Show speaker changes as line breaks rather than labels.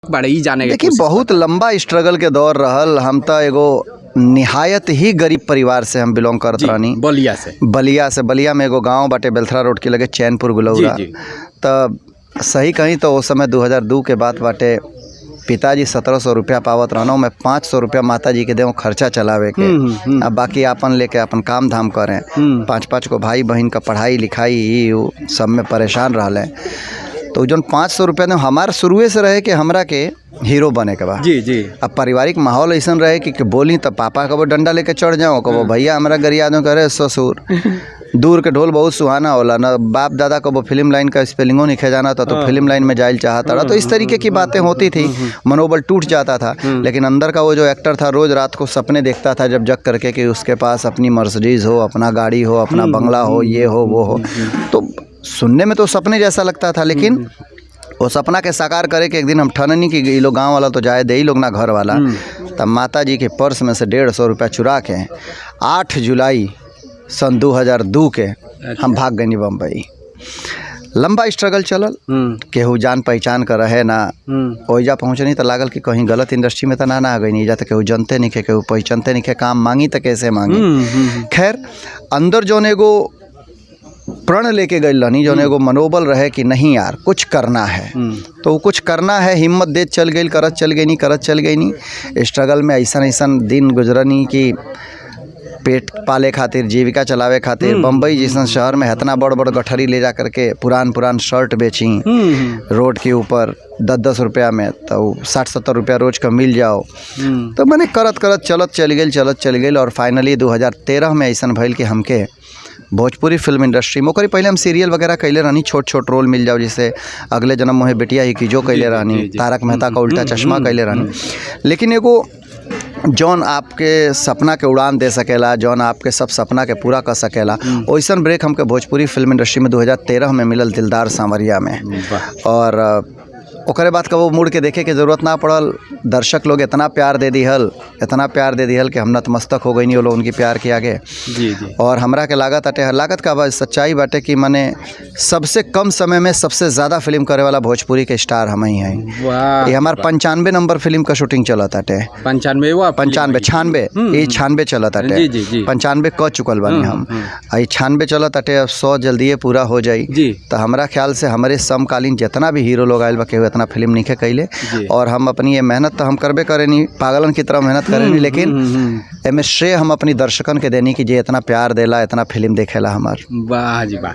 बड़े ही जाने के
देखिए बहुत लंबा स्ट्रगल के दौर रहल। हम तो एगो निहायत ही गरीब परिवार से हम बिलोंग करत रहनी। बलिया में एगो गांव बाटे बेलथरा रोड के लगे चैनपुर गुलौरा। तो सही कहीं तो उस समय 2002 के बात बाटे। पिताजी 1700 रुपया पावत रहना, मैं 500 रुपया माता जी के देव खर्चा चलावे के। अब बाकी अपन लेके अपन काम धाम करें। 5-5 को भाई बहन का पढ़ाई लिखाई सब में परेशान रहले। तो जो 500 रुपया ने हमारे शुरुए से रहे कि हमरा के हीरो बने के बाद।
जी।
अब पारिवारिक माहौल ऐसा रहे कि बोली तो पापा कबो डंडा लेके चढ़ जाओ, कबो भैया हमारा गरिया दो करे ससुर। दूर के ढोल बहुत सुहाना होला ना। बाप दादा कबो फिल्म लाइन का स्पेलिंगों नहीं जाना था तो फिल्म लाइन में जाइल चाहता रहा। तो इस तरीके की बातें होती थी, मनोबल टूट जाता था। लेकिन अंदर का वो जो एक्टर था रोज़ रात को सपने देखता था जब जग करके कि उसके पास अपनी मर्सिडीज़ हो, अपना गाड़ी हो, अपना बंगला हो, ये हो वो हो। तो सुनने में तो सपने जैसा लगता था, लेकिन वो सपना के साकार करे कि एक दिन हम ठननी कि ये लोग गाँव वाला तो जाए दे ही लोग ना घर वाला। तब माता जी के पर्स में से 150 रुपया चुरा के 8 जुलाई सन 2002 के हम भाग गए बम्बई। लंबा स्ट्रगल चलल, केहू जान पहचान कर रहे ना। ओइजा पहुँचनी तो लागल कि कहीं गलत इंडस्ट्री में तो ना आ गई। नहीं जा तो केहू जनते नहीं खे, केहू पहचानते नहीं खे, काम मांगी तो कैसे मांगी। खैर अंदर जौन एगो प्रण लेके गई रहनी, जो एगो मनोबल रहे कि नहीं यार कुछ करना है, तो कुछ करना है। हिम्मत दे चल गई, करत चल गई नहीं। स्ट्रगल में ऐसा दिन गुजरनी कि पेट पाले खातिर, जीविका चलावे खातिर बम्बई जैसा शहर में इतना बड़ गठरी ले जा करके पुरान शर्ट बेची रोड के ऊपर 10-10 रुपया में। तो 60-70 रुपया रोज का मिल जाओ। तो मैंने करत चलत चल गई। और फाइनली 2013 में ऐसा भइल कि हमके भोजपुरी फिल्म इंडस्ट्री में पहले हम सीरियल वगैरह कैले रहनी, छोट रोल मिल जाओ, जैसे अगले जन्म मोहे बेटिया ही की जो कैले रहनी, तारक मेहता का उल्टा चश्मा कैले रहनी। लेकिन एगो जौन आपके सपना के उड़ान दे सकेला, जौन आपके सब सपना के पूरा कर सकेला, वैसन ब्रेक हमके भोजपुरी फिल्म इंडस्ट्री में 2013 में मिलल दिलदार सांवरिया में। और ओकरे बाद कबो मुड़ के देखे के ज़रूरत ना पड़ल। दर्शक लोग इतना प्यार दे दिहल कि हम नतमस्तक हो गई नहीं वो लोग उनकी प्यार के आगे। जी। और हमरा के लागत का सच्चाई बाटे कि माने सबसे कम समय में सबसे ज़्यादा फिल्म करे वाला भोजपुरी के स्टार हम ही हैं। ये हमारे 95 नंबर फिल्म का शूटिंग चला ताटे। 96 चला ताटे। 95 क चुकल बानी हम। 96 चला ताटे। अब 100 जल्दी पूरा हो जाई। तो हमरा ख्याल से हमारे समकालीन जितना भी हीरो लोग आयल बा केहू इतना फिल्म नहीं कैले। और हम अपनी ये मेहनत तो हम करबे करेनी, पागलन की तरह मेहनत करेनी, लेकिन एमे श्रेय हम अपनी दर्शकन के देनी कि जे इतना प्यार देला, इतना फिल्म देखेला हमार।
वाह जी वाह।